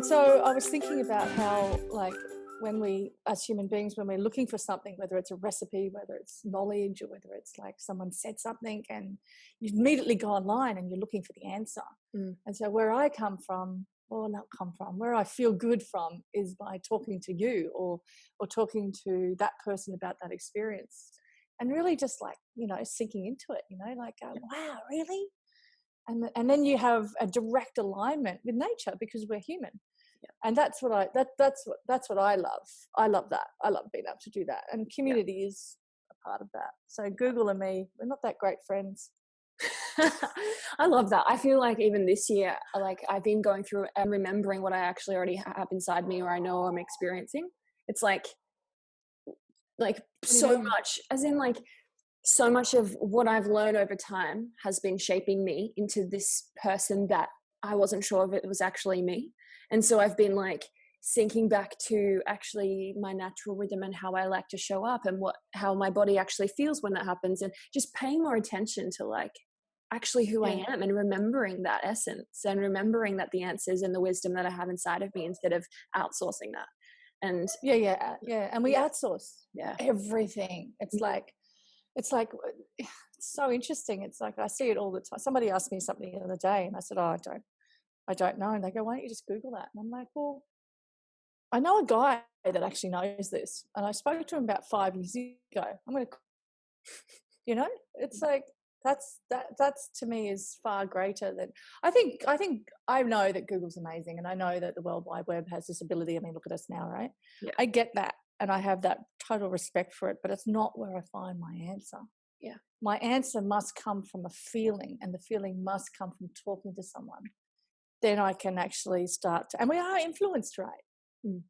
So I was thinking about how, like, when we, as human beings, when we're looking for something, whether it's a recipe, whether it's knowledge, or whether it's like someone said something and you immediately go online and you're looking for the answer. And so where I come from, or not come from, where I feel good from is by talking to you or talking to that person about that experience and really just like, sinking into it, like, wow, really? And then you have a direct alignment with nature because we're human. And that's what that's what I love. I love that. I love being able to do that. And community is a part of that. So Google and me, we're not that great friends. I love that. I feel like even this year, like I've been going through and remembering what I actually already have inside me or I know I'm experiencing. It's like so much, as in like so much of what I've learned over time has been shaping me into this person that I wasn't sure if it was actually me. And so I've been like sinking back to actually my natural rhythm and how I like to show up and how my body actually feels when that happens, and just paying more attention to like actually who I am and remembering that essence and remembering that the answers and the wisdom that I have inside of me instead of outsourcing that. And and we outsource everything. It's like it's so interesting. It's like I see it all the time. Somebody asked me something the other day and I said, oh, I don't know. And they go, why don't you just Google that? And I'm like, well, I know a guy that actually knows this. And I spoke to him about 5 years ago. I'm going to, it's like, that's to me is far greater than, I think I know that Google's amazing. And I know that the World Wide Web has this ability. I mean, look at us now, right? Yeah. I get that. And I have that total respect for it, but it's not where I find my answer. Yeah. My answer must come from a feeling, and the feeling must come from talking to someone. Then I can actually start to, and we are influenced, right?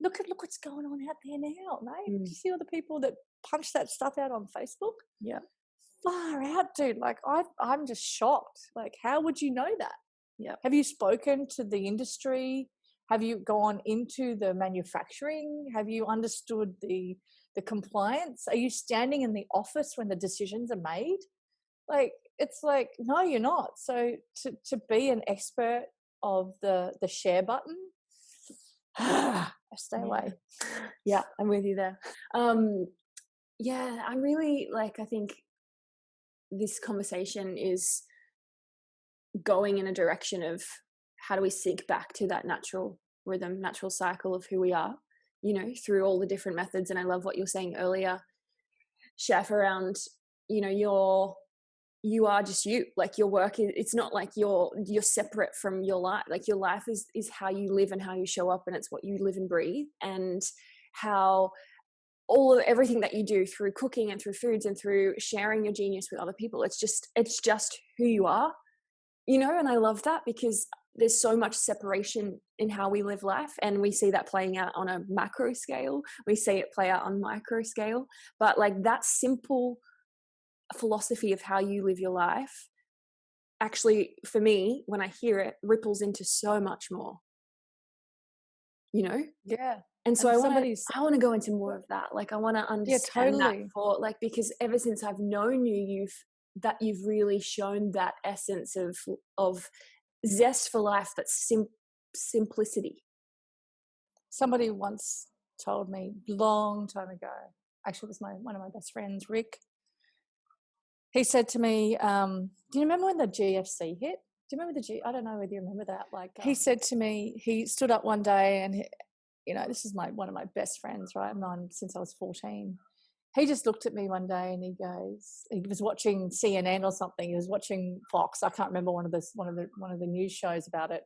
Look what's going on out there now, right? Do you see all the people that punch that stuff out on Facebook? Yeah. Far out, dude. Like I'm just shocked. Like, how would you know that? Yeah. Have you spoken to the industry? Have you gone into the manufacturing? Have you understood the compliance? Are you standing in the office when the decisions are made? Like, it's like, no, you're not. So to be an expert of the share button, stay away. Yeah, I'm with you there. I'm really like, I think this conversation is going in a direction of how do we sink back to that natural rhythm, natural cycle of who we are, through all the different methods. And I love what you were saying earlier, Chef, around, you are just you. Like your work, it's not like you're separate from your life. Like your life is how you live and how you show up, and it's what you live and breathe, and how everything that you do through cooking and through foods and through sharing your genius with other people, it's just who you are, and I love that because there's so much separation in how we live life, and we see that playing out on a macro scale, we see it play out on micro scale, but like that simple philosophy of how you live your life actually, for me, when I hear it, ripples into so much more, And so I want to go into more of that. Like I want to understand that because ever since I've known you, you've really shown that essence of zest for life, but simplicity. Somebody once told me long time ago, actually it was one of my best friends, Rick. He said to me, do you remember when the GFC hit? Do you remember I don't know whether you remember that. Like he said to me, he stood up one day and this is one of my best friends, right? I've known since I was 14. He just looked at me one day and he goes, he was watching CNN or something. He was watching Fox. I can't remember one of the news shows about it.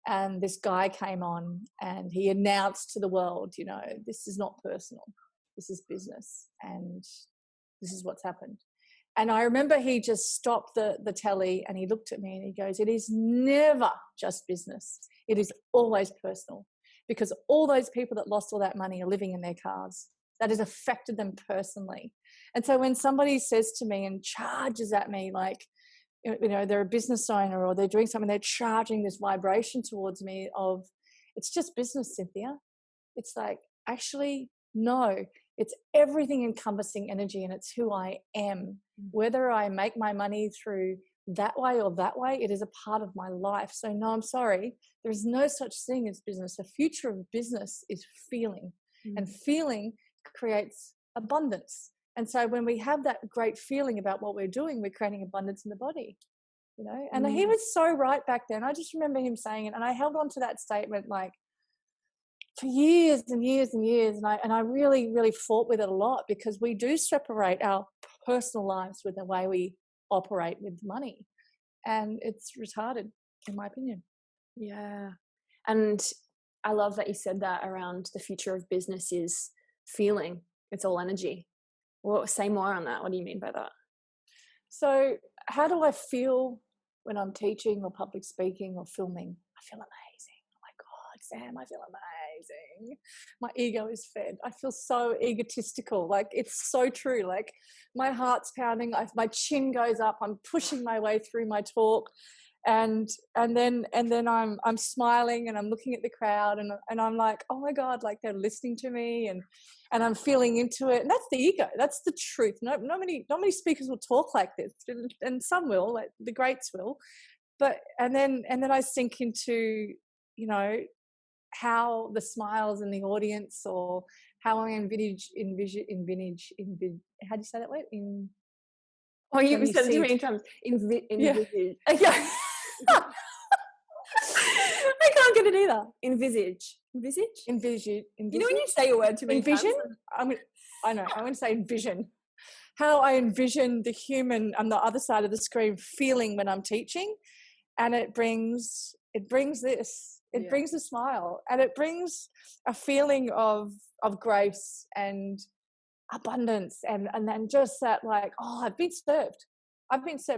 And this guy came on and he announced to the world, this is not personal. This is business. And this is what's happened. And I remember he just stopped the telly and he looked at me and he goes, it is never just business. It is always personal, because all those people that lost all that money are living in their cars. That has affected them personally. And so when somebody says to me and charges at me, like, they're a business owner or they're doing something, they're charging this vibration towards me of, it's just business, Cynthia. It's like, actually, no, it's everything encompassing energy, and it's who I am. Whether I make my money through that way or that way. It is a part of my life. So no, I'm sorry. There is no such thing as business. The future of business is feeling, and feeling creates abundance. And so when we have that great feeling about what we're doing, we're creating abundance in the body, you know. And he was so right back then. I just remember him saying it, and I held on to that statement like for years and years and years. And I really, really fought with it a lot, because we do separate our personal lives with the way we operate with money, and it's retarded, in my opinion. Yeah. And I love that you said that around the future of business is feeling. It's all energy. Well, say more on that. What do you mean by that? So how do I feel when I'm teaching or public speaking or filming? I feel amazing. Oh my God, Sam, I feel amazing. My ego is fed. I feel so egotistical. Like, it's so true. Like, my heart's pounding. My chin goes up. I'm pushing my way through my talk. And then I'm smiling, and I'm looking at the crowd, and I'm like, oh my God, like, they're listening to me, and I'm feeling into it. And that's the ego. That's the truth. Not many speakers will talk like this, and some will, like the greats will. But and then I sink into, you know, how the smiles in the audience, or how I envisage how do you say that word? Oh, you said it too it. many times. Yeah. Yeah. I can't get it either. Envisage. Envision. You know when you say a word too many Envision? times? I know. I'm going to say envision. How I envision the human on the other side of the screen feeling when I'm teaching, and it brings this. It brings a smile, and it brings a feeling of grace and abundance, and then just that, like, oh, I've been served.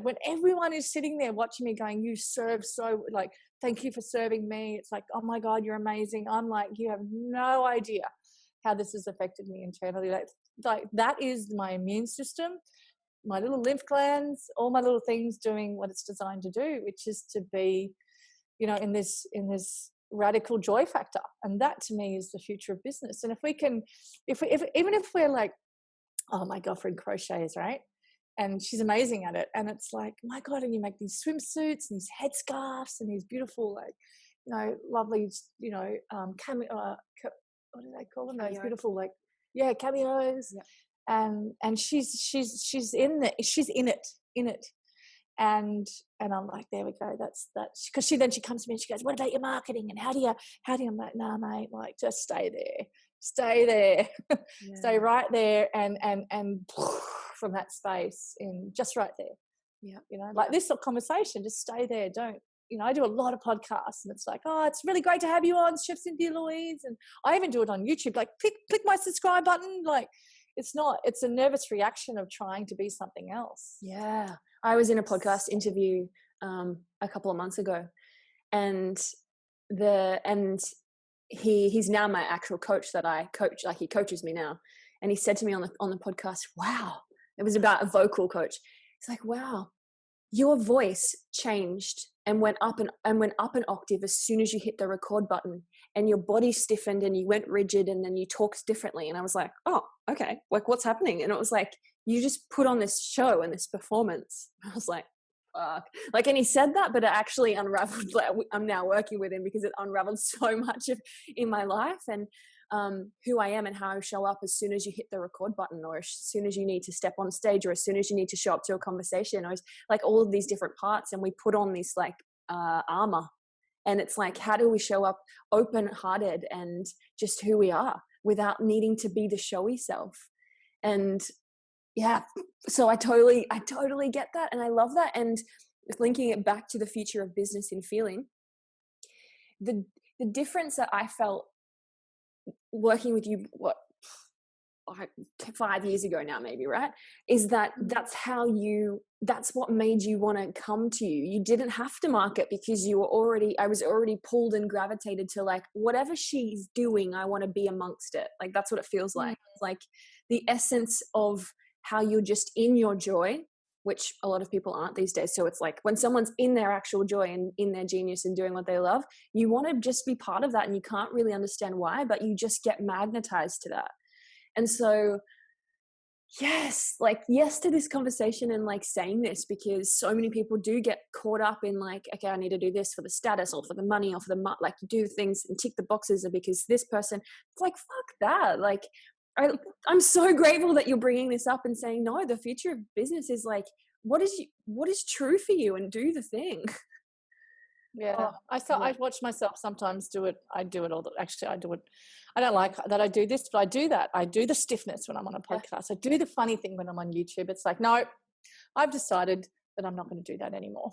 When everyone is sitting there watching me going, you serve so, like, thank you for serving me. It's like, oh my God, you're amazing. I'm like, you have no idea how this has affected me internally. Like that is my immune system, my little lymph glands, all my little things doing what it's designed to do, which is to be, you know, in this radical joy factor. And that to me is the future of business. And if we can, even if we're like, oh, my girlfriend crochets, right? And she's amazing at it. And it's like, my God, and you make these swimsuits and these headscarves and these beautiful, like, you know, lovely, you know, what do they call them? Those beautiful, like, yeah, cameos. Yeah. And she's in it. And I'm like, there we go. That's because she comes to me and she goes, what about your marketing? And how do you, I'm like, nah, mate, like, just stay there, stay right there. And from that space in just right there. Yeah. You know, like this conversation, just stay there. Don't, you know, I do a lot of podcasts, and it's like, oh, it's really great to have you on, Chef Cynthia Louise. And I even do it on YouTube, like click my subscribe button. Like, it's a nervous reaction of trying to be something else. Yeah. I was in a podcast interview a couple of months ago, and he's now my actual coach that I coach. Like, he coaches me now. And he said to me on the podcast, wow, it was about a vocal coach. It's like, wow, your voice changed and went up an octave as soon as you hit the record button, and your body stiffened and you went rigid, and then you talked differently. And I was like, oh, okay, like, what's happening? And it was like, you just put on this show and this performance. I was like, fuck. Like, and he said that, but it actually unraveled. Like, I'm now working with him because it unraveled so much in my life, and who I am and how I show up as soon as you hit the record button, or as soon as you need to step on stage, or as soon as you need to show up to a conversation, or like all of these different parts. And we put on this like armor, and it's like, how do we show up open-hearted and just who we are without needing to be the showy self? And yeah, so I totally get that, and I love that. And linking it back to the future of business in feeling, the difference that I felt working with you, 5 years ago now, maybe, right, is that that's what made you want to come to you. You didn't have to market, because I was already pulled and gravitated to, like, whatever she's doing, I want to be amongst it. Like, that's what it feels like. It's like the essence of how you're just in your joy, which a lot of people aren't these days. So it's like, when someone's in their actual joy and in their genius and doing what they love, you want to just be part of that, and you can't really understand why, but you just get magnetized to that. And so Yes, like yes to this conversation and like saying this, because so many people do get caught up in like, okay, I need to do this for the status or for the money or for the like do things and tick the boxes because this person. It's like fuck that. Like I'm so grateful that you're bringing this up and saying no. The future of business is like what is true for you, and do the thing. Yeah, Oh, I watch myself sometimes do it. I do it all. Actually, I do it. I don't like that I do this, but I do that. I do the stiffness when I'm on a yeah. podcast. I do the funny thing when I'm on YouTube. It's like, no, I've decided that I'm not going to do that anymore.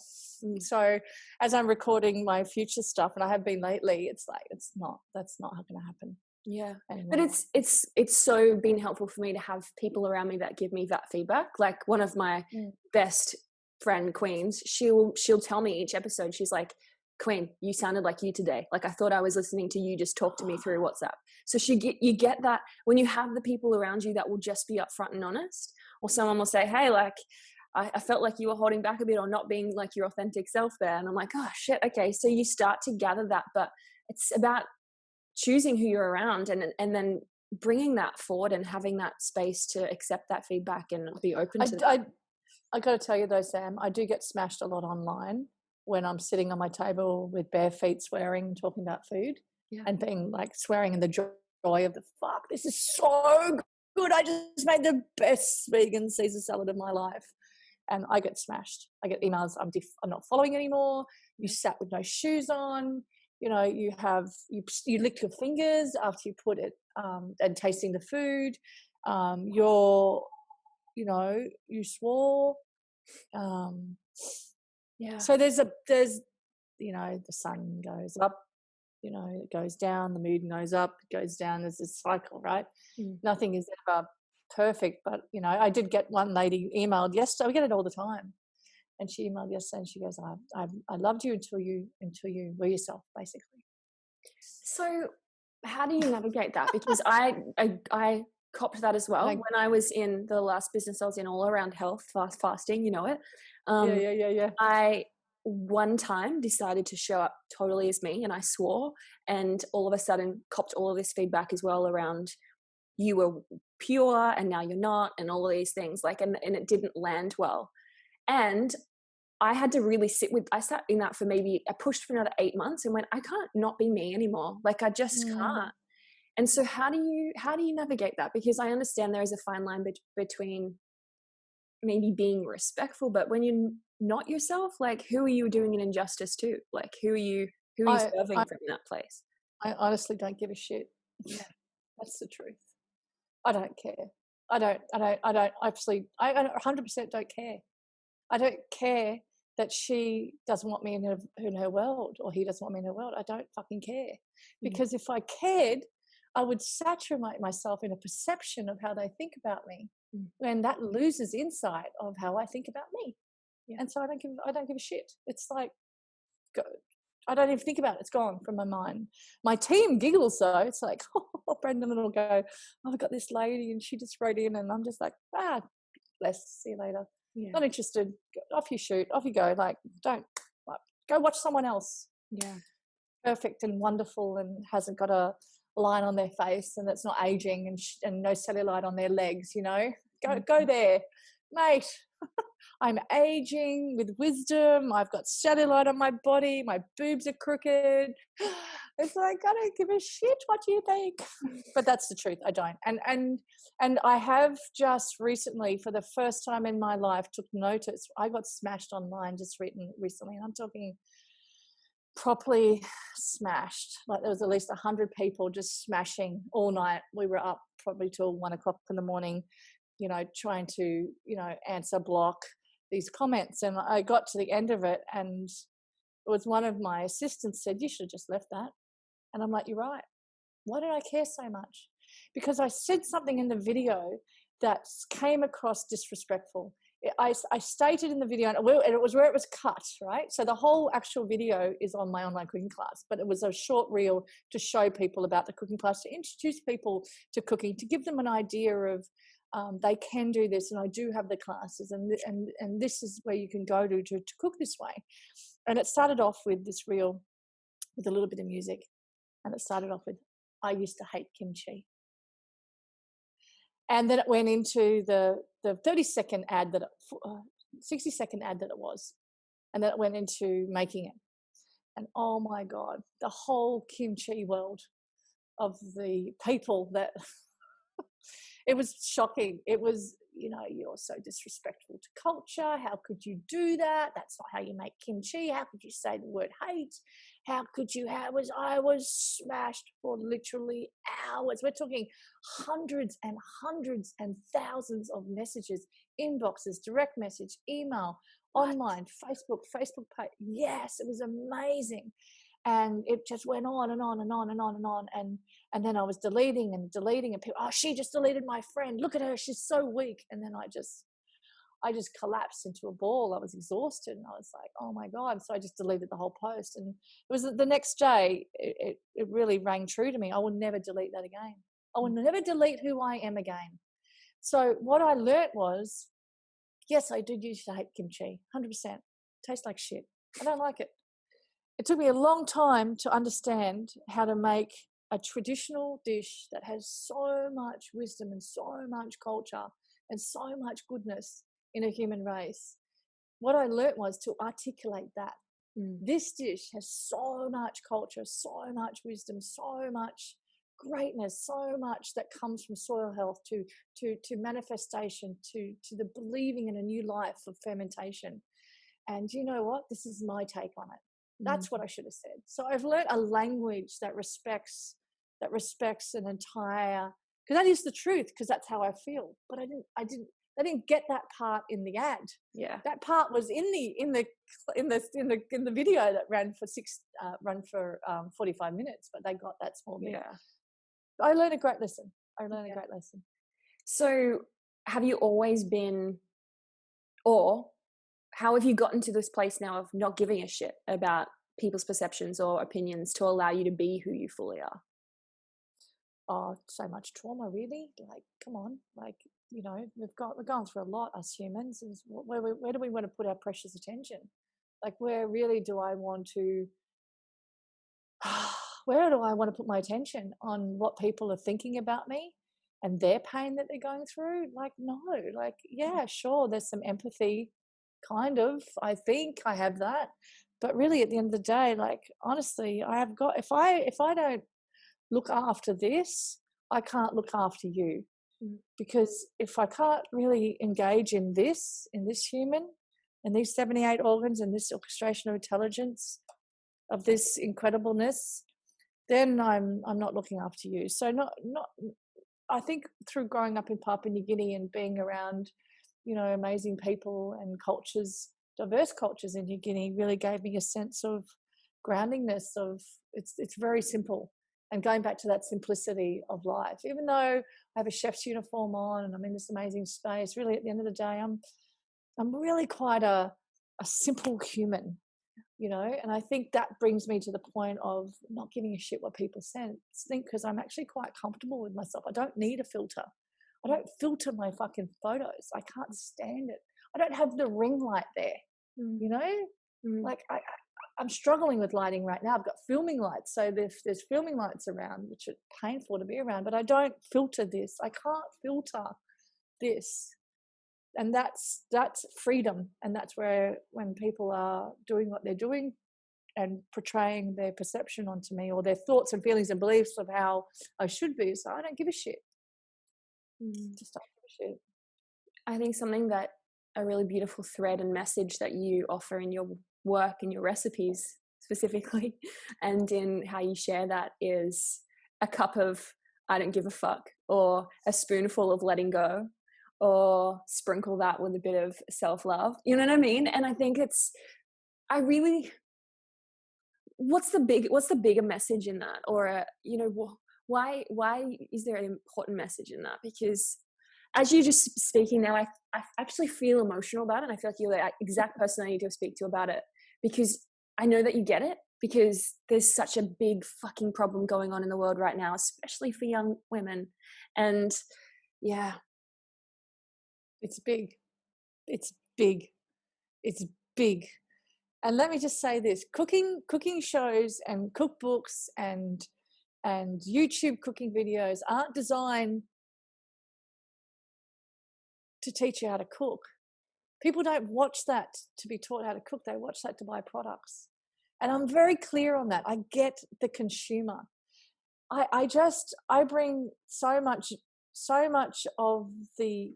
So as I'm recording my future stuff, and I have been lately, it's like, that's not going to happen. Yeah. Anymore. But it's so been helpful for me to have people around me that give me that feedback. Like one of my best friend queens, she'll tell me each episode, she's like, Queen, you sounded like you today. Like I thought I was listening to you just talk to me through WhatsApp. So you get that when you have the people around you that will just be upfront and honest, or someone will say, hey, like I felt like you were holding back a bit or not being like your authentic self there. And I'm like, oh shit. Okay. So you start to gather that, but it's about choosing who you're around and then bringing that forward and having that space to accept that feedback and be open to that. I got to tell you though, Sam, I do get smashed a lot online when I'm sitting on my table with bare feet swearing, talking about food and being like swearing in the joy of the fuck. This is so good. I just made the best vegan Caesar salad of my life. And I get smashed. I get emails. I'm not following anymore. You sat with no shoes on. You know, you lick your fingers after you put it and tasting the food. You swore. So there's the sun goes up, it goes down, the mood goes up, it goes down. There's this cycle, right? Nothing is ever perfect, but I did get one lady emailed yesterday. We get it all the time, and she emailed yesterday and she goes, I loved you until you were yourself, basically. So how do you navigate that? Because I copped that as well when I was in the last business I was in, all around health, fasting, it. Yeah. I one time decided to show up totally as me, and I swore, and all of a sudden copped all of this feedback as well around you were pure and now you're not, and all of these things, like, and it didn't land well. And I had to really I sat in that for I pushed for another 8 months and went, I can't not be me anymore. Like I just can't. And so how do you navigate that? Because I understand there is a fine line between maybe being respectful, but when you're not yourself, like who are you doing an injustice to? Like who are you serving from that place? I honestly don't give a shit. Yeah. That's the truth. I don't care. I 100% don't care. I don't care that she doesn't want me in her world, or he doesn't want me in her world. I don't fucking care. Because if I cared, I would saturate myself in a perception of how they think about me, when that loses insight of how I think about me. And so I don't give a shit. It's like, I don't even think about it. It's gone from my mind. My team giggles though. It's like, Brendan will go, I've got this lady and she just wrote in, and I'm just like, bless, see you later. Not interested. Off you shoot. Off you go. Like, don't, go watch someone else. Yeah. Perfect and wonderful and hasn't got a line on their face and it's not aging and no cellulite on their legs, Go there, mate. I'm aging with wisdom. I've got cellulite on my body. My boobs are crooked. It's like, I don't give a shit. What do you think? But that's the truth. I don't. And I have just recently, for the first time in my life, took notice. I got smashed online just recently. And I'm talking properly smashed. Like there was at least 100 people just smashing all night. We were up probably till 1 o'clock in the morning, trying to, answer block these comments. And I got to the end of it, and it was one of my assistants said, you should have just left that. And I'm like, you're right. Why did I care so much? Because I said something in the video that came across disrespectful. I stated in the video, and it was where it was cut, right? So the whole actual video is on my online cooking class, but it was a short reel to show people about the cooking class, to introduce people to cooking, to give them an idea of they can do this, and I do have the classes, and this is where you can go to cook this way. And it started off with this reel with a little bit of music, and it started off with, I used to hate kimchi. And then it went into the 30-second ad that 60-second ad that it was. And then it went into making it. And oh my God, the whole kimchi world of the people that it was shocking. It was, you're so disrespectful to culture. How could you do that? That's not how you make kimchi. How could you say the word hate? How could you? I was smashed for literally hours. We're talking hundreds and hundreds and thousands of messages, inboxes, direct message, email, online, Facebook page. Yes, it was amazing. And it just went on and on and on and on and on. And then I was deleting and people, oh, she just deleted my friend. Look at her. She's so weak. And then I just collapsed into a ball. I was exhausted. And I was like, oh my God. So I just deleted the whole post. And it was the next day, it really rang true to me. I will never delete that again. I will never delete who I am again. So what I learned was, yes, I did used to hate kimchi, 100%. Tastes like shit. I don't like it. It took me a long time to understand how to make a traditional dish that has so much wisdom and so much culture and so much goodness in a human race. What I learned was to articulate that. This dish has so much culture, so much wisdom, so much greatness, so much that comes from soil health to manifestation, to the believing in a new life of fermentation. And you know what? This is my take on it. That's what I should have said. So I've learned a language that respects an entire, because that is the truth, because that's how I feel. But I didn't get that part in the ad. Yeah, that part was in the video that ran for 45 minutes, but they got that small bit. Yeah. I learned a great lesson. A great lesson. So have you always been, or how have you gotten to this place now of not giving a shit about people's perceptions or opinions to allow you to be who you fully are? Oh, so much trauma, really. Like, come on. Like, we're going through a lot, us humans. Where do we want to put our precious attention? Like, where really do I want to, where do I want to put my attention on what people are thinking about me and their pain that they're going through? Like, no, like, yeah, sure. There's some empathy, kind of. I think I have that. But really at the end of the day, like, honestly, I have got, if I don't look after this, I can't look after you. Because if I can't really engage in this human and these 78 organs and this orchestration of intelligence, of this incredibleness, then I'm not looking after you. So I think through growing up in Papua New Guinea and being around, amazing people and cultures, diverse cultures in New Guinea, really gave me a sense of groundingness. Of it's very simple. And going back to that simplicity of life, even though I have a chef's uniform on and I'm in this amazing space, really at the end of the day, I'm really quite a simple human, and I think that brings me to the point of not giving a shit what people think, because I'm actually quite comfortable with myself. I don't need a filter. I don't filter my fucking photos. I can't stand it. I don't have the ring light there, like I'm struggling with lighting right now. I've got filming lights. So there's filming lights around, which are painful to be around, but I don't filter this. I can't filter this. And that's freedom. And that's where, when people are doing what they're doing and portraying their perception onto me, or their thoughts and feelings and beliefs of how I should be, so I don't give a shit. Just don't give a shit. I think something that a really beautiful thread and message that you offer in your work and your recipes specifically, and in how you share that, is a cup of I don't give a fuck, or a spoonful of letting go, or sprinkle that with a bit of self-love. You know what I mean? And I think what's the bigger message in that? Or why is there an important message in that? Because as you're just speaking now, I actually feel emotional about it. And I feel like you're the exact person I need to speak to about it, because I know that you get it, because there's such a big fucking problem going on in the world right now, especially for young women. And yeah, it's big. It's big. It's big. And let me just say this: cooking shows and cookbooks and YouTube cooking videos aren't designed to teach you how to cook. People don't watch that to be taught how to cook. They watch that to buy products. And I'm very clear on that. I get the consumer. I bring so much of the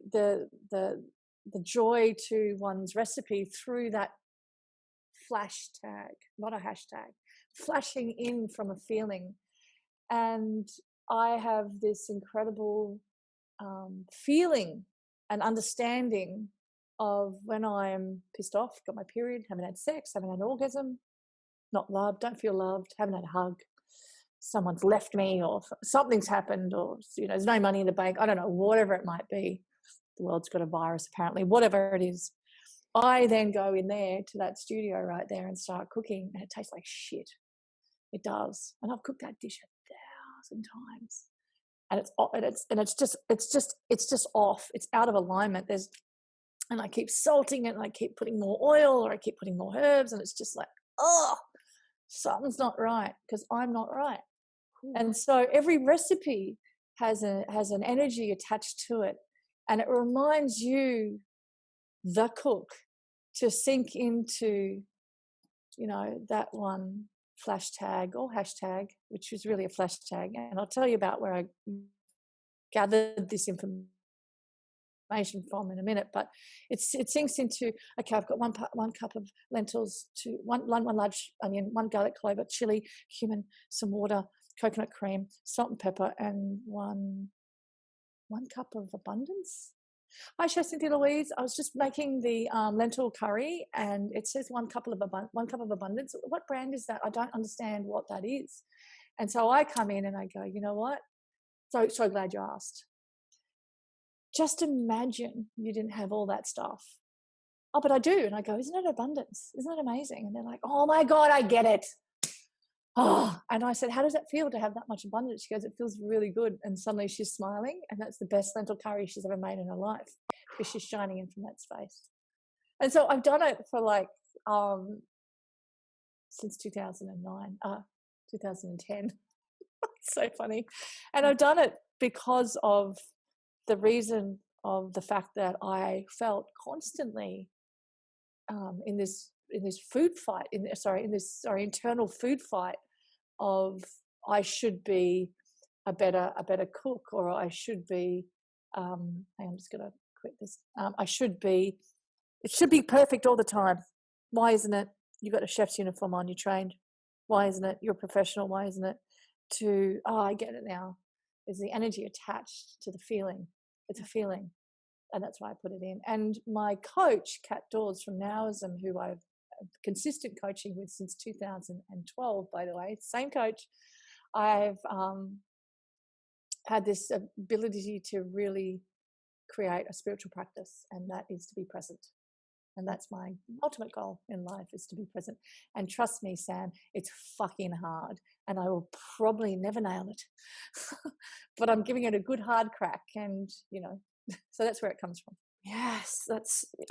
joy to one's recipe through that flash tag, not a hashtag, flashing in from a feeling. And I have this incredible feeling and understanding of when I'm pissed off, got my period, haven't had sex, haven't had an orgasm, not loved, don't feel loved, haven't had a hug, someone's left me, or something's happened, or there's no money in the bank, I don't know, whatever it might be. The world's got a virus apparently, whatever it is. I then go in there to that studio right there and start cooking, and it tastes like shit. It does. And I've cooked that dish 1,000 times. And it's just off. It's out of alignment. And I keep salting it, and I keep putting more oil, or I keep putting more herbs, and it's just like, oh, something's not right, because I'm not right. And so every recipe has an energy attached to it, and it reminds you, the cook, to sink into, that one flash tag or hashtag, which was really a flash tag. And I'll tell you about where I gathered this information from in a minute, but it sinks into, okay, I've got one cup of lentils, to one large onion, one garlic clove, chili, cumin, some water, coconut cream, salt and pepper, and one cup of abundance. Hi, Chef Cynthia Louise. I was just making the lentil curry, and it says one cup of abundance. What brand is that? I don't understand what that is. And so I come in and I go, you know what? So glad you asked. Just imagine you didn't have all that stuff. Oh, but I do. And I go, isn't it abundance? Isn't it amazing? And they're like, oh my God, I get it. Oh, and I said, how does that feel to have that much abundance? She goes, it feels really good. And suddenly she's smiling, and that's the best lentil curry she's ever made in her life, because she's shining in from that space. And so I've done it for since 2009, 2010. It's so funny. And I've done it because of the reason of the fact that I felt constantly in this food fight, internal food fight of, I should be a better cook, or I should be I'm just gonna quit this. It should be perfect all the time. Why isn't it? You've got a chef's uniform on, you're trained. Why isn't it? You're a professional. Why isn't it? I get it now. There's the energy attached to the feeling. It's a feeling. And that's why I put it in. And my coach, Kat Dawes from Nowism, who I've consistent coaching with since 2012, by the way, same coach, I've had this ability to really create a spiritual practice, and that is to be present. And that's my ultimate goal in life, is to be present. And trust me, Sam, it's fucking hard, and I will probably never nail it. But I'm giving it a good hard crack, and so that's where it comes from. Yes,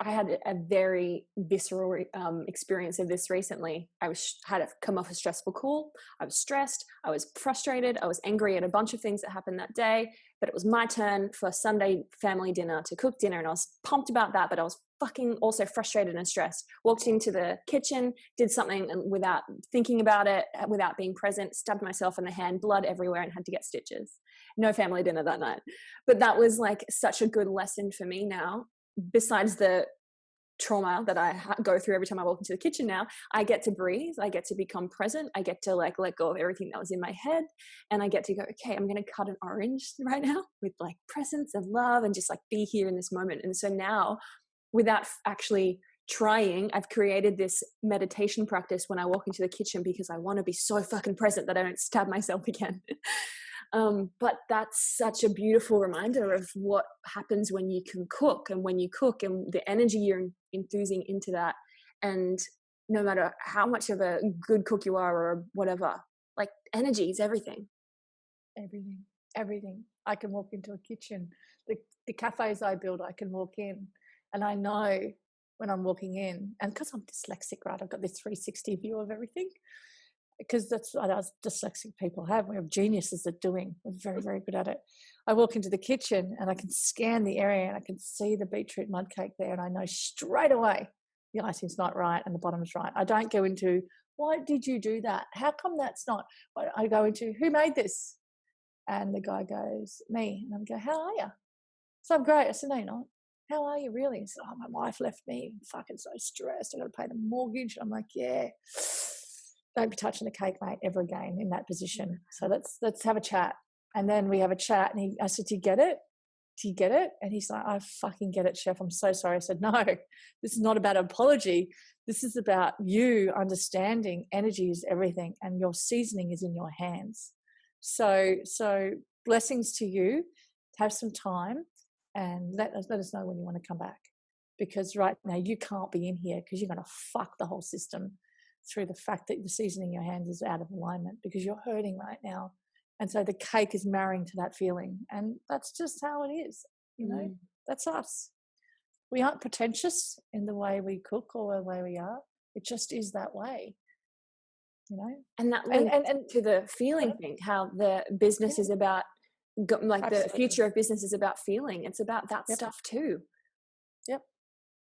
I had a very visceral experience of this recently. I had come off a stressful call. I was stressed. I was frustrated. I was angry at a bunch of things that happened that day. But it was my turn for Sunday family dinner to cook dinner, and I was pumped about that. But I was fucking also frustrated and stressed. Walked into the kitchen, did something without thinking about it, without being present, stabbed myself in the hand, blood everywhere, and had to get stitches. No family dinner that night. But that was like such a good lesson for me now. Besides the trauma that I go through every time I walk into the kitchen now, I get to breathe. I get to become present. I get to let go of everything that was in my head. And I get to go, okay, I'm going to cut an orange right now with presence and love, and just be here in this moment. And so now, without actually trying, I've created this meditation practice when I walk into the kitchen, because I want to be so fucking present that I don't stab myself again. But that's such a beautiful reminder of what happens when you can cook, and when you cook, and the energy you're infusing into that. And no matter how much of a good cook you are or whatever, energy is everything. Everything. I can walk into a kitchen. The cafes I build, I can walk in, and I know when I'm walking in, and because I'm dyslexic, right, I've got this 360 view of everything, because that's what us dyslexic people have. We're geniuses at doing. We're very, very good at it. I walk into the kitchen and I can scan the area and I can see the beetroot mud cake there, and I know straight away the icing's not right and the bottom's right. I don't go into, why did you do that? How come that's not? I go into, who made this? And the guy goes, me. And I go, how are you? So I'm great. I said, no, you're not. How are you really? He said, oh, my wife left me. I'm fucking so stressed. I got to pay the mortgage. I'm like, yeah. Don't be touching the cake, mate, ever again in that position. So let's have a chat. And then we have a chat, and I said, do you get it? Do you get it? And he's like, I fucking get it, chef. I'm so sorry. I said, no, this is not about apology. This is about you understanding energy is everything, and your seasoning is in your hands. So blessings to you. Have some time and let us know when you want to come back, because right now you can't be in here because you're going to fuck the whole system through the fact that the seasoning in your hands is out of alignment, because you're hurting right now. And so the cake is marrying to that feeling. And that's just how it is. You know, that's us. We aren't pretentious in the way we cook or the way we are. It just is that way. You know? And that links to the feeling thing, how the business is about, like Absolutely. The future of business is about feeling. It's about that stuff too. Yep.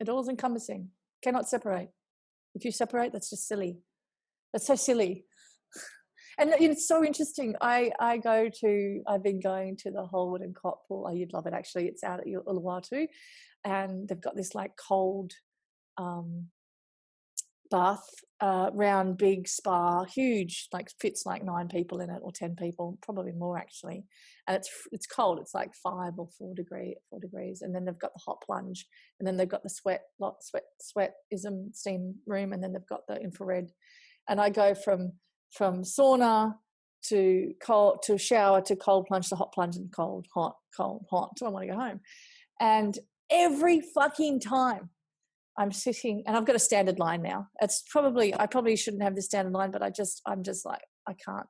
It all is encompassing. Cannot separate. If you separate, that's just silly. That's so silly. And it's so interesting. I've been going to the Holwood and Cot pool. Oh, you'd love it actually. It's out at Uluwatu, and they've got this like cold bath, round, big spa, huge, like fits like 9 people in it, or 10 people, probably more actually. And it's cold. It's like 4 degrees. And then they've got the hot plunge, and then they've got the sweatism steam room, and then they've got the infrared. And I go from sauna to cold, to shower, to cold plunge, to hot plunge, and cold, hot, till I want to go home. And every fucking time I'm sitting, and I've got a standard line now. I probably shouldn't have the standard line, but I'm just like, I can't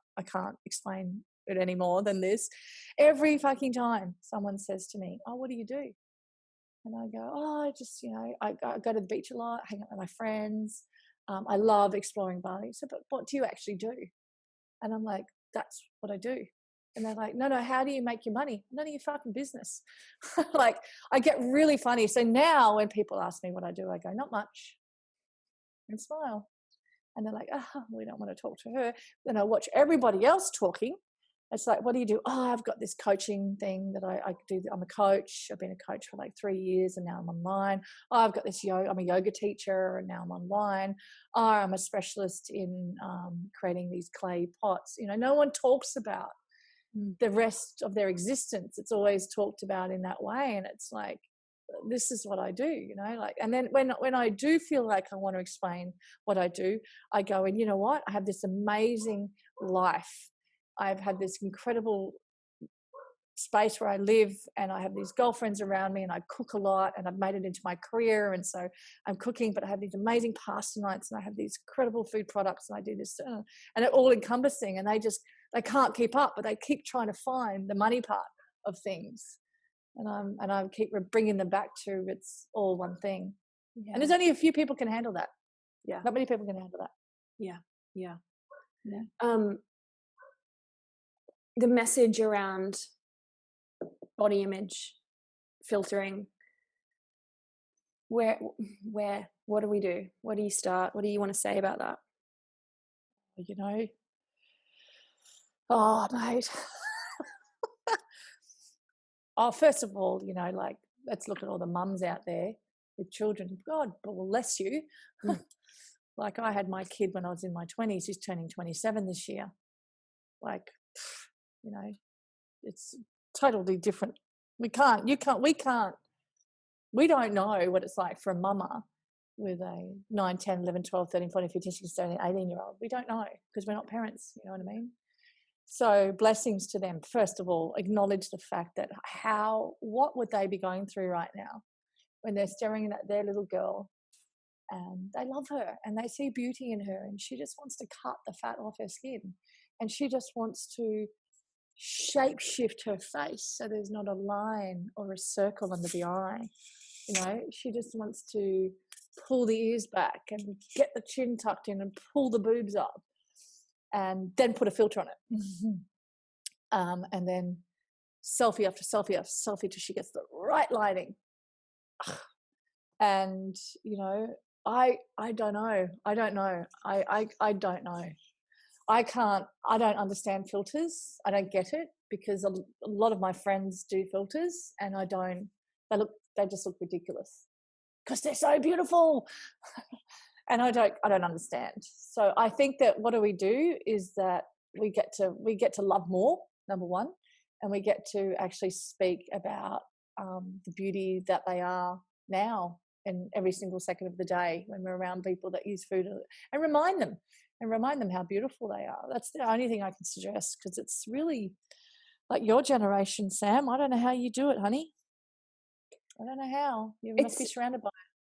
explain it any more than this. Every fucking time someone says to me, oh, what do you do? And I go, oh, I just, I go to the beach a lot, hang out with my friends. I love exploring Bali. So, but what do you actually do? And I'm like, that's what I do. And they're like, no, how do you make your money? None of your fucking business. Like, I get really funny. So now when people ask me what I do, I go, not much, and smile. And they're like, oh, we don't want to talk to her. Then I watch everybody else talking. It's like, what do you do? Oh, I've got this coaching thing that I do. I'm a coach. I've been a coach for like 3 years, and now I'm online. Oh, I've got this yoga. I'm a yoga teacher, and now I'm online. Oh, I'm a specialist in creating these clay pots. No one talks about the rest of their existence. It's always talked about in that way, and it's like, this is what I do, like. And then when I do feel like I want to explain what I do, I go, and you know what? I have this amazing life. I've had this incredible space where I live, and I have these girlfriends around me, and I cook a lot, and I've made it into my career. And so I'm cooking, but I have these amazing pasta nights, and I have these incredible food products, and I do this, and it all encompassing. And they can't keep up, but they keep trying to find the money part of things. And I keep bringing them back to, it's all one thing. Yeah. And there's only a few people can handle that. Yeah. Not many people can handle that. Yeah. The message around body image, filtering, what do we do? What do you start? What do you want to say about that? Oh, mate. Oh, first of all, like, let's look at all the mums out there with children. God bless you. Like, I had my kid when I was in my 20s. He's turning 27 this year. Like, it's totally different. We don't know what it's like for a mama with a 9, 10, 11, 12, 13, 14, 15, 16, 17, 18-year-old. We don't know, because we're not parents, you know what I mean? So blessings to them. First of all, acknowledge the fact that what would they be going through right now when they're staring at their little girl, and they love her and they see beauty in her, and she just wants to cut the fat off her skin, and she just wants to shape shift her face so there's not a line or a circle under the eye. She just wants to pull the ears back and get the chin tucked in and pull the boobs up, and then put a filter on it. And then selfie after selfie after selfie till she gets the right lighting. And, you know, I don't know. I don't know. I don't know. I don't understand filters. I don't get it, because a lot of my friends do filters, and they just look ridiculous because they're so beautiful. And I don't understand. So I think that what do we do is that we get to love more, number one, and we get to actually speak about the beauty that they are now and every single second of the day when we're around people that use food, and remind them how beautiful they are. That's the only thing I can suggest, because it's really like your generation, Sam. I don't know how you do it, honey. I don't know how. You must be surrounded by it.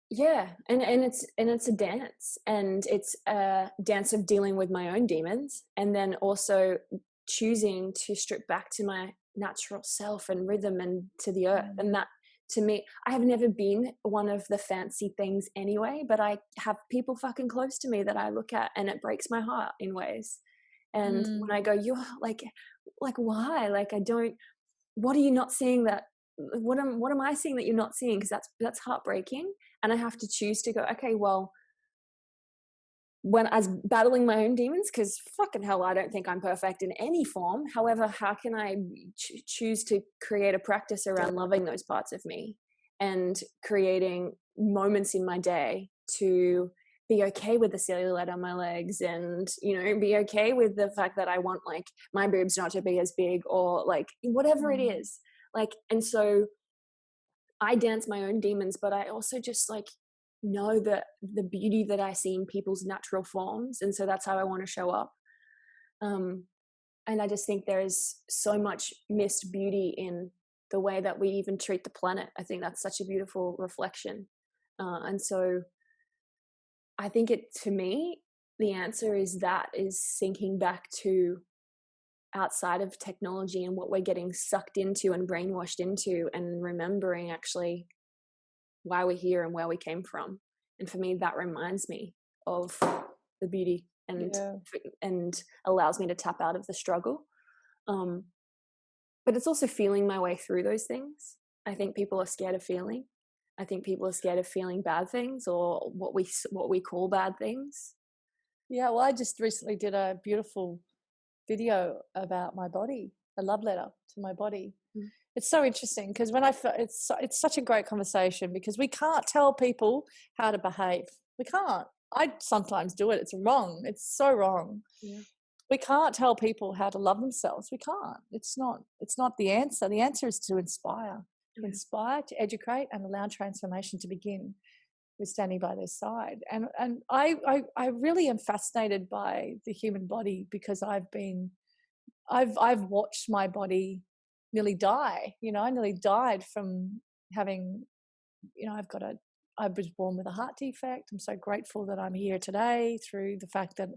Yeah, and it's a dance, and it's a dance of dealing with my own demons, and then also choosing to strip back to my natural self and rhythm and to the earth. And that, to me, I have never been one of the fancy things anyway, but I have people fucking close to me that I look at and it breaks my heart in ways. And when I go, you're like why? Like, I don't, what are you not seeing that, what am I seeing that you're not seeing? Because that's heartbreaking. And I have to choose to go, okay, well, when I was battling my own demons, because fucking hell, I don't think I'm perfect in any form. However, how can I choose to create a practice around loving those parts of me and creating moments in my day to be okay with the cellulite on my legs, and, you know, be okay with the fact that I want like my boobs not to be as big, or like whatever it is. Like, and so I dance my own demons, but I also just like know the beauty that I see in people's natural forms. And so that's how I want to show up. And I just think there's so much missed beauty in the way that we even treat the planet. I think that's such a beautiful reflection. And so I think to me, the answer is sinking back to outside of technology and what we're getting sucked into and brainwashed into, and remembering actually why we're here and where we came from. And for me, that reminds me of the beauty and allows me to tap out of the struggle. But it's also feeling my way through those things. I think people are scared of feeling. I think people are scared of feeling bad things, or what we call bad things. Yeah, well, I just recently did a beautiful video about my body, a love letter to my body. It's so interesting, because when it's such a great conversation, because we can't tell people how to behave. We can't. I sometimes do it. It's wrong. It's so wrong. Yeah. We can't tell people how to love themselves. We can't. It's not the answer. The answer is to inspire, to educate, and allow transformation to begin with standing by their side. And I really am fascinated by the human body, because I've watched my body nearly die. You know, I nearly died from having, you know, I was born with a heart defect. I'm so grateful that I'm here today through the fact that,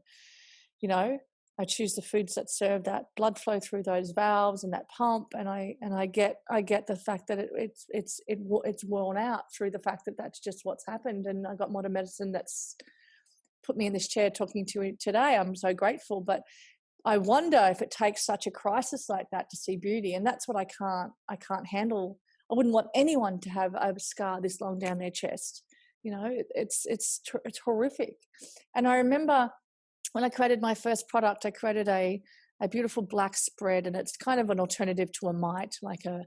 you know, I choose the foods that serve that blood flow through those valves and that pump, and I get the fact that it's worn out through the fact that that's just what's happened. And I got modern medicine that's put me in this chair talking to you today. I'm so grateful, but I wonder if it takes such a crisis like that to see beauty, and that's what I can't handle. I wouldn't want anyone to have a scar this long down their chest. You know, it's horrific. And I remember when I created my first product, I created a beautiful black spread, and it's kind of an alternative to a mite, like a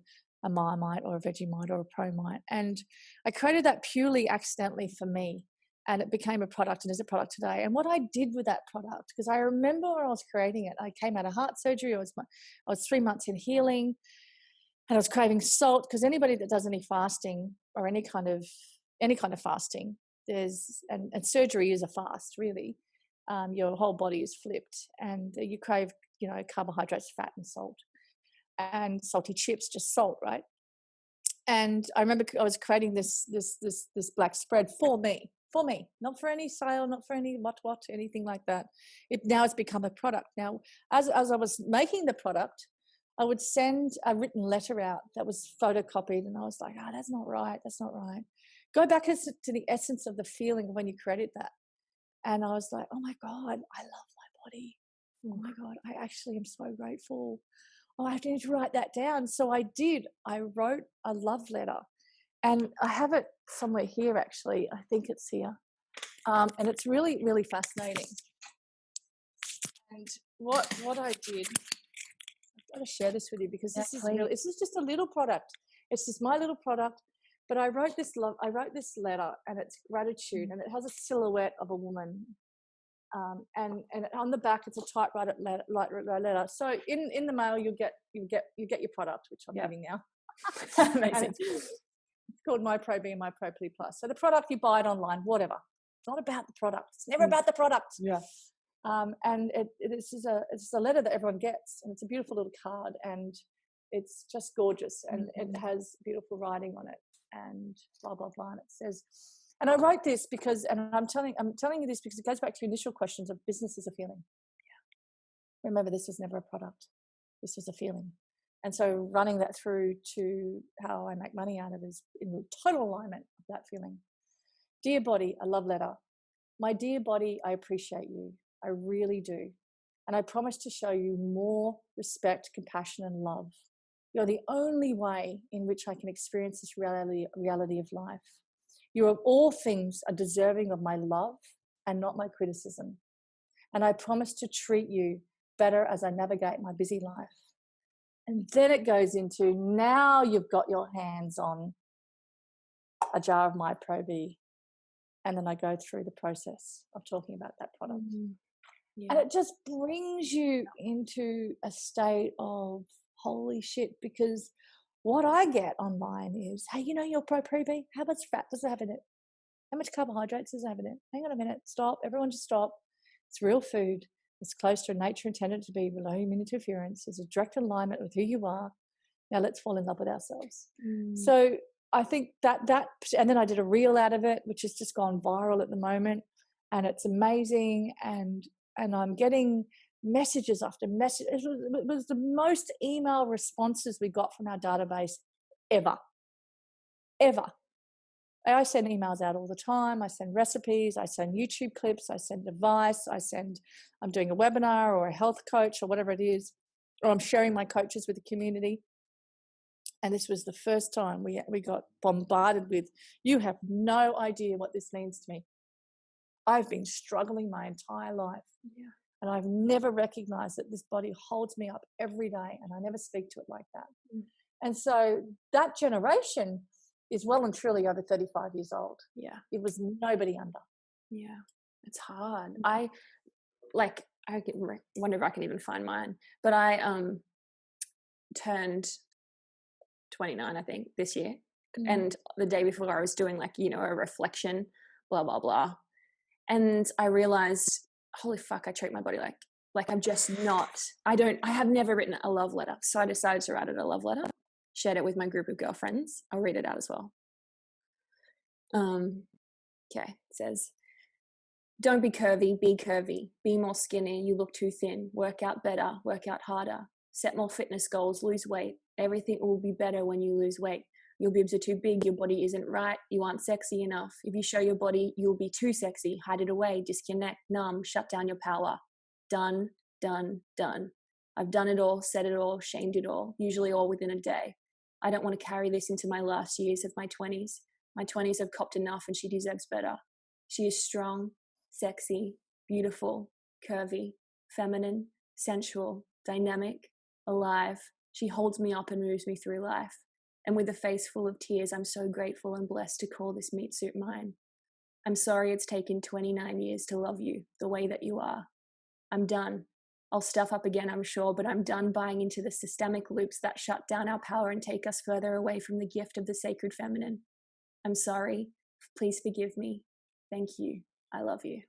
Marmite or a Vegemite or a Promite. And I created that purely accidentally for me, and it became a product and is a product today. And what I did with that product, because I remember when I was creating it, I came out of heart surgery. I was 3 months in healing, and I was craving salt, because anybody that does any fasting or any kind of fasting, and surgery is a fast, really. Your whole body is flipped, and you crave, you know, carbohydrates, fat, and salt, and salty chips, just salt, right? And I remember I was creating this black spread for me, not for any sale, not for any what, anything like that. Now it's become a product. Now, as I was making the product, I would send a written letter out that was photocopied, and I was like, that's not right. That's not right. Go back to the essence of the feeling of when you created that. And I was like, oh my God, I love my body. Oh my God, I actually am so grateful. oh, I need to write that down. So I did. I wrote a love letter, and I have it somewhere here, actually. I think it's here. And it's really, really fascinating. And what I did, I've got to share this with you because this is just a little product. It's just my little product. But I wrote this letter, and it's gratitude, and it has a silhouette of a woman. And on the back it's a typewriter letter. So in the mail you get your product, which I'm getting now. Amazing. It's called My Pro B and My Pro P Plus. So the product, you buy it online, whatever. It's not about the product. It's never about the product. Yeah. And it's a letter that everyone gets, and it's a beautiful little card, and it's just gorgeous, and it has beautiful writing on it, and blah blah blah. And it says, and I wrote this because, and I'm telling you this because it goes back to your initial questions of business is a feeling. Yeah. Remember, this was never a product. This was a feeling. And so running that through to how I make money out of it is in total alignment of that feeling. Dear body, a love letter. My dear body, I appreciate you. I really do. And I promise to show you more respect, compassion, and love. You're the only way in which I can experience this reality of life. You of all things are deserving of my love and not my criticism. And I promise to treat you better as I navigate my busy life. And then it goes into, now you've got your hands on a jar of My Pro B. And then I go through the process of talking about that product. Yeah. And it just brings you into a state of holy shit, because what I get online is, hey, you know your Pro B? How much fat does it have in it? How much carbohydrates does it have in it? Hang on a minute. Stop. Everyone just stop. It's real food. It's close to nature intended to be, below human interference. There's a direct alignment with who you are. Now let's fall in love with ourselves. So I think that, and then I did a reel out of it, which has just gone viral at the moment, and it's amazing. And I'm getting messages after message. It was the most email responses we got from our database ever. I send emails out all the time. I send recipes. I send YouTube clips. I send advice. I'm doing a webinar or a health coach or whatever it is, or I'm sharing my coaches with the community. And this was the first time we got bombarded with, you have no idea what this means to me. I've been struggling my entire life. Yeah. And I've never recognized that this body holds me up every day, and I never speak to it like that. And so that generation is well and truly over 35 years old. Yeah. It was nobody under. Yeah. It's hard. I wonder if I can even find mine, but I turned 29, I think, this year. And the day before I was doing a reflection, blah, blah, blah. And I realized, holy fuck, I treat my body like I'm just not, I have never written a love letter. So I decided to write it a love letter, shared it with my group of girlfriends. I'll read it out as well. Okay, it says, don't be curvy, be curvy. Be more skinny, you look too thin. Work out better, work out harder. Set more fitness goals, lose weight. Everything will be better when you lose weight. Your bibs are too big, your body isn't right, you aren't sexy enough. If you show your body, you'll be too sexy. Hide it away, disconnect, numb, shut down your power. Done, done, done. I've done it all, said it all, shamed it all, usually all within a day. I don't want to carry this into my last years of my 20s. My 20s have copped enough, and she deserves better. She is strong, sexy, beautiful, curvy, feminine, sensual, dynamic, alive. She holds me up and moves me through life. And with a face full of tears, I'm so grateful and blessed to call this meat suit mine. I'm sorry it's taken 29 years to love you the way that you are. I'm done. I'll stuff up again, I'm sure, but I'm done buying into the systemic loops that shut down our power and take us further away from the gift of the sacred feminine. I'm sorry. Please forgive me. Thank you. I love you.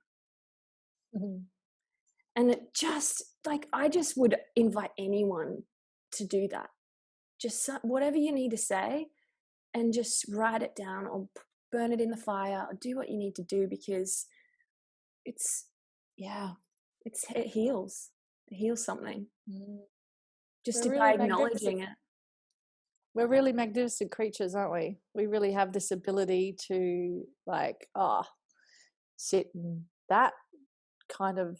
And it just, I just would invite anyone to do that. Just whatever you need to say, and just write it down or burn it in the fire, or do what you need to do, because it heals. It heals something. Just by acknowledging it. We're really magnificent creatures, aren't we? We really have this ability to sit in that kind of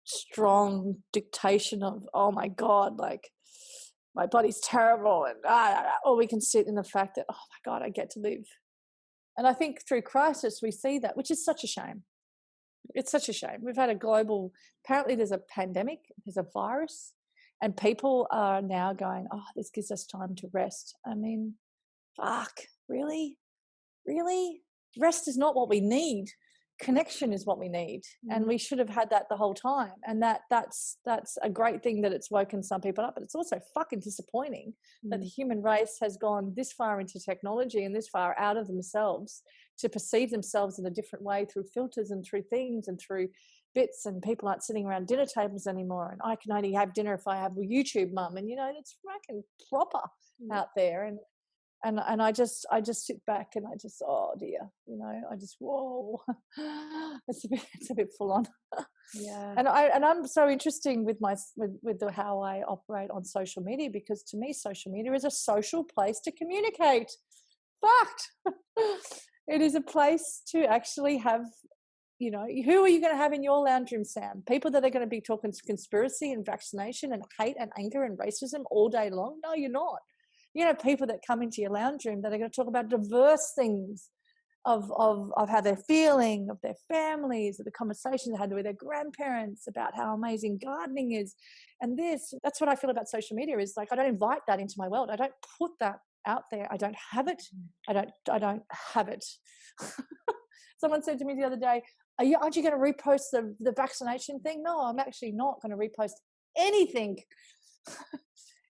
strong dictation of, oh my God, my body's terrible, and or we can sit in the fact that, oh my God, I get to live. And I think through crisis we see that, which is such a shame. It's such a shame. We've had a global, apparently there's a pandemic, there's a virus, and people are now going, oh, this gives us time to rest. I mean, fuck, really? Rest is not what we need. Connection is what we need. And we should have had that the whole time. And that's a great thing that it's woken some people up, but it's also fucking disappointing that the human race has gone this far into technology and this far out of themselves to perceive themselves in a different way through filters and through things and through bits, and people aren't sitting around dinner tables anymore, and I can only have dinner if I have a YouTube mum, and it's fucking proper out there. And I just sit back and I just, oh dear, I just, whoa, it's a bit full on. Yeah. And I'm so interesting with how I operate on social media, because to me social media is a social place to communicate. Fact. It is a place to actually have, who are you going to have in your lounge room, Sam? People that are going to be talking conspiracy and vaccination and hate and anger and racism all day long? No, you're not. People that come into your lounge room that are going to talk about diverse things of how they're feeling, of their families, of the conversations they had with their grandparents about how amazing gardening is. And that's what I feel about social media, is like, I don't invite that into my world. I don't put that out there. I don't have it. I don't have it. Someone said to me the other day, aren't you going to repost the vaccination thing? No, I'm actually not going to repost anything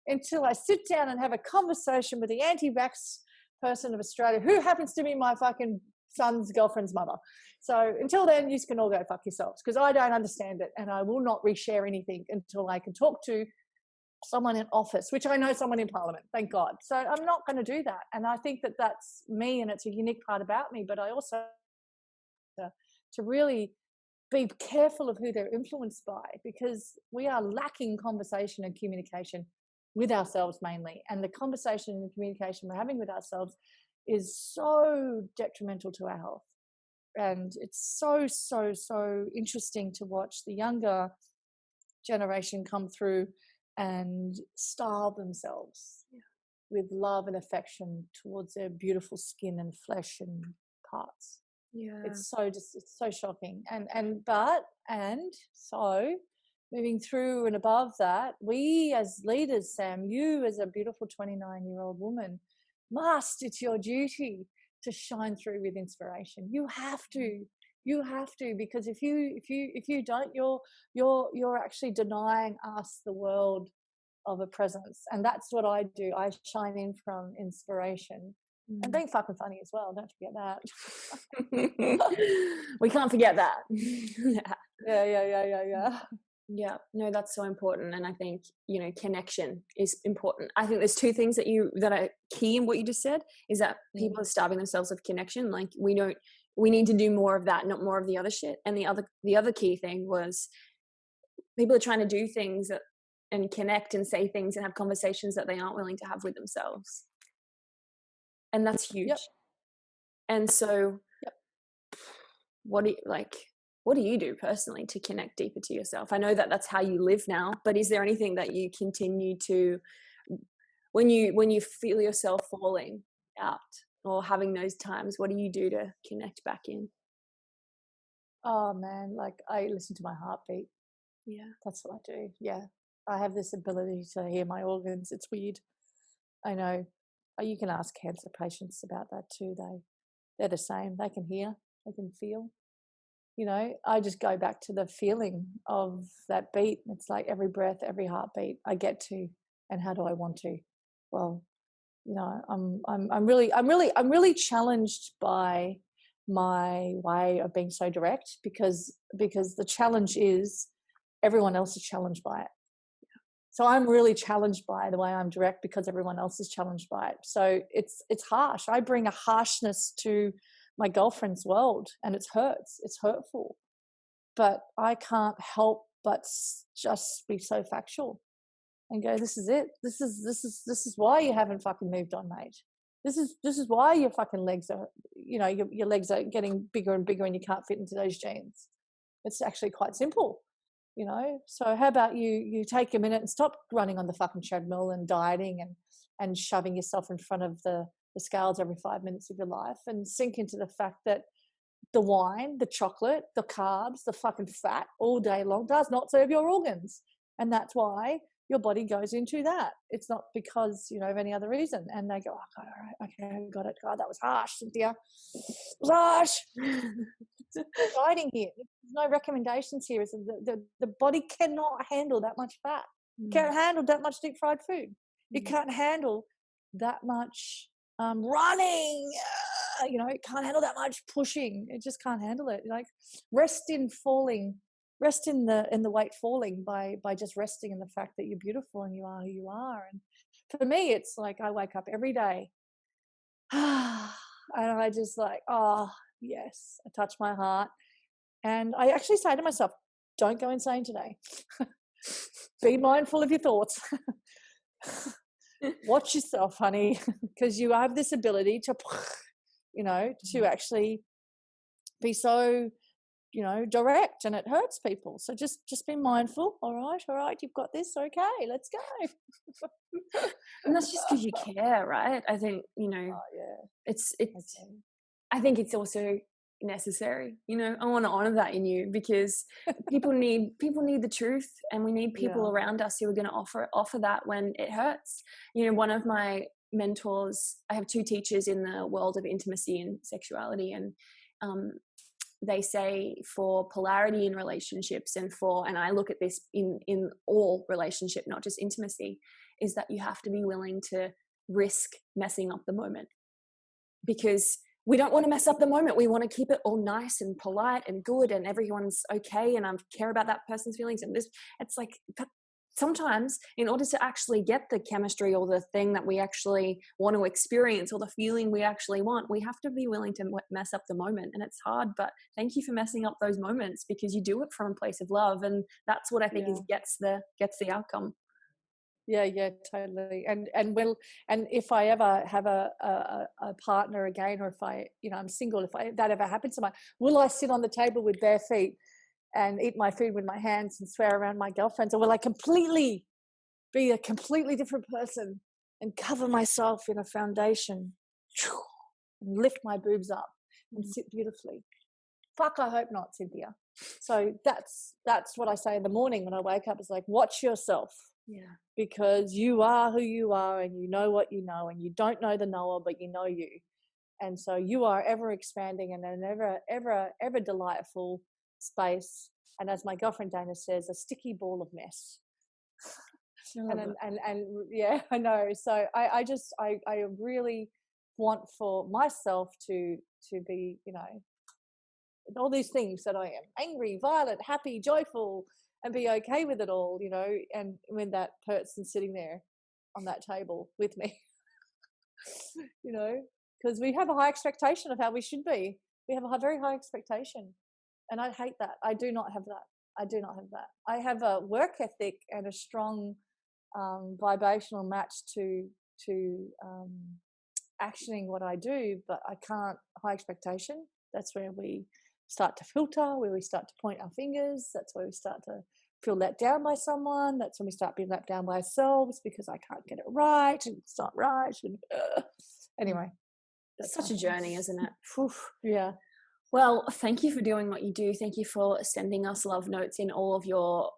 until I sit down and have a conversation with the anti-vax person of Australia, who happens to be my fucking son's girlfriend's mother. So until then, you can all go fuck yourselves, because I don't understand it, and I will not reshare anything until I can talk to someone in office, which I know someone in Parliament, thank God. So I'm not going to do that. And I think that that's me, and it's a unique part about me, but I also to really be careful of who they're influenced by, because we are lacking conversation and communication with ourselves mainly. And the conversation and the communication we're having with ourselves is so detrimental to our health. And it's so, so, so interesting to watch the younger generation come through and starve themselves with love and affection towards their beautiful skin and flesh and parts. Yeah, it's so shocking. And so moving through and above that, we as leaders, Sam, you as a beautiful 29-year-old woman, it's your duty to shine through with inspiration. You have to, because if you don't, you're actually denying us, the world, of a presence. And that's what I do. I shine in from inspiration. And being fucking funny as well. Don't forget that. We can't forget that. Yeah. Yeah, no, that's so important. And I think, connection is important. I think there's two things that are key in what you just said, is that people are starving themselves of connection. Like, we need to do more of that, not more of the other shit. And the other key thing was, people are trying to do things and connect and say things and have conversations that they aren't willing to have with themselves. And that's huge. Yep. And so what do you do personally to connect deeper to yourself? I know that that's how you live now, but is there anything that you continue to, when you feel yourself falling out or having those times, what do you do to connect back in? Oh man, like, I listen to my heartbeat. Yeah, that's what I do. Yeah, I have this ability to hear my organs. It's weird. I know. You can ask cancer patients about that too. They're the same. They can hear, they can feel. I just go back to the feeling of that beat. It's like every breath, every heartbeat I get to, and how do I want to? Well, I'm really challenged by my way of being so direct, because the challenge is everyone else is challenged by it. So I'm really challenged by the way I'm direct, because everyone else is challenged by it. So it's harsh. I bring a harshness to my girlfriend's world, and it hurts. It's hurtful. But I can't help but just be so factual and go, this is it. This is why you haven't fucking moved on, mate. This is why your fucking legs are, your legs are getting bigger and bigger and you can't fit into those jeans. It's actually quite simple. you know. So how about you take a minute and stop running on the fucking treadmill and dieting and shoving yourself in front of the scales every 5 minutes of your life, and sink into the fact that the wine, the chocolate, the carbs, the fucking fat all day long does not serve your organs. And that's why your body goes into that. It's not because, you know, of any other reason. And they go, oh, God, all right, okay, I got it. God, that was harsh, Cynthia. It was harsh. There's no dieting here. There's no recommendations here. Is the body cannot handle that much fat. It can't handle that much deep fried food. It can't handle that much running. You know, it can't handle that much pushing. It just can't handle it. Like, rest in the weight falling by just resting in the fact that you're beautiful and you are who you are. And for me, it's like I wake up every day and I just like, oh yes, I touch my heart, and I actually say to myself, don't go insane today. Be mindful of your thoughts. Watch yourself, honey, because you have this ability to, you know, to actually be so, you know, direct, and it hurts people. So just be mindful. All right, you've got this. Okay, let's go. And that's just because you care, right? I think, you know, it's okay. I think it's also necessary. You know, I want to honor that in you, because people need the truth, and we need people around us who are going to offer that when it hurts. You know, one of my mentors, I have 2 teachers in the world of intimacy and sexuality, and they say for polarity in relationships, and I look at this in all relationship, not just intimacy, is that you have to be willing to risk messing up the moment, because we don't want to mess up the moment. We want to keep it all nice and polite and good, and everyone's okay, and I care about that person's feelings. And this, it's like, but sometimes in order to actually get the chemistry or the thing that we actually want to experience or the feeling we actually want, we have to be willing to mess up the moment. And it's hard, but thank you for messing up those moments, because you do it from a place of love. And that's what I think gets the outcome. Yeah, totally. And if I ever have a partner again, or if I, you know, I'm single, if that ever happens to me, will I sit on the table with bare feet and eat my food with my hands and swear around my girlfriends, or will I completely be a completely different person and cover myself in a foundation and lift my boobs up and sit beautifully? Fuck, I hope not, Cynthia. So that's what I say in the morning when I wake up. It's like, watch yourself. Yeah. Because you are who you are, and you know what you know, and you don't know the knower, but you know you. And so you are ever expanding and an ever delightful space. And as my girlfriend Dana says, a sticky ball of mess. And yeah, I know. So I really want for myself to be, you know, all these things that I am: angry, violent, happy, joyful, and be okay with it all, you know. And when that person's sitting there on that table with me, you know, because we have a high expectation of how we should be. We have a very high expectation, and I hate that. I do not have that. I have a work ethic and a strong vibrational match to actioning what I do, but I can't. High expectation, that's where we start to filter, where we start to point our fingers. That's where we start to feel let down by someone. That's when we start being let down by ourselves, because I can't get it right and it's not right. And anyway, it's such a journey, isn't it? Yeah. Well, thank you for doing what you do. Thank you for sending us love notes in all of your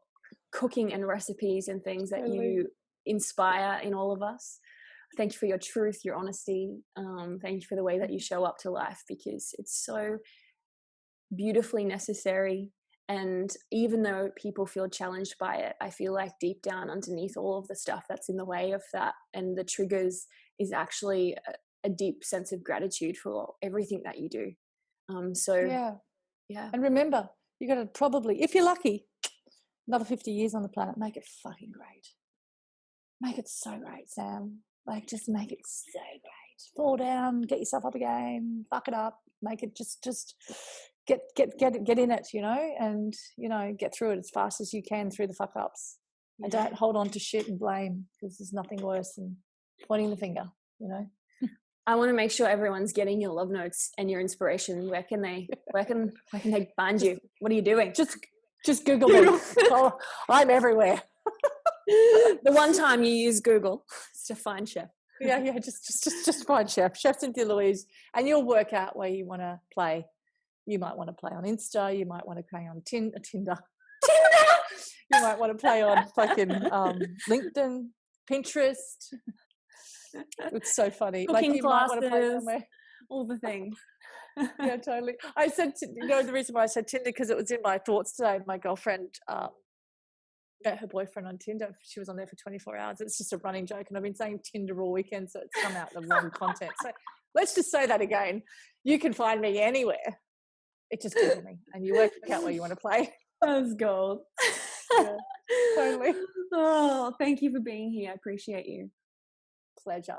cooking and recipes and things that you inspire in all of us. Thank you for your truth, your honesty. Thank you for the way that you show up to life, because it's so beautifully necessary. And even though people feel challenged by it, I feel like deep down underneath all of the stuff that's in the way of that and the triggers is actually a deep sense of gratitude for everything that you do. Yeah. And remember, you got to probably, if you're lucky, another 50 years on the planet. Make it fucking great. Make it so great, Sam. Like, just make it so great. Fall down, get yourself up again, fuck it up, make it just get in it, you know, and, you know, get through it as fast as you can through the fuck ups. Yeah. And don't hold on to shit and blame, because there's nothing worse than pointing the finger, you know. I want to make sure everyone's getting your love notes and your inspiration. Where can they find you? What are you doing? Just Just Google me. Oh, I'm everywhere. The one time you use Google to find chef. Yeah, just find Chef Cynthia Louise, and you'll work out where you want to play. You might want to play on Insta. You might want to play on Tinder. You might want to play on fucking LinkedIn, Pinterest. It's so funny. Cooking like you classes, might want to play somewhere. all the things. Yeah, totally. I said, the reason why I said Tinder, because it was in my thoughts today. My girlfriend met her boyfriend on Tinder. She was on there for 24 hours. It's just a running joke. And I've been saying Tinder all weekend, so it's come out the wrong content. So let's just say that again. You can find me anywhere. It just Google me and you work out where you want to play. That was gold. Yeah, totally. Oh, thank you for being here. I appreciate you. Pleasure.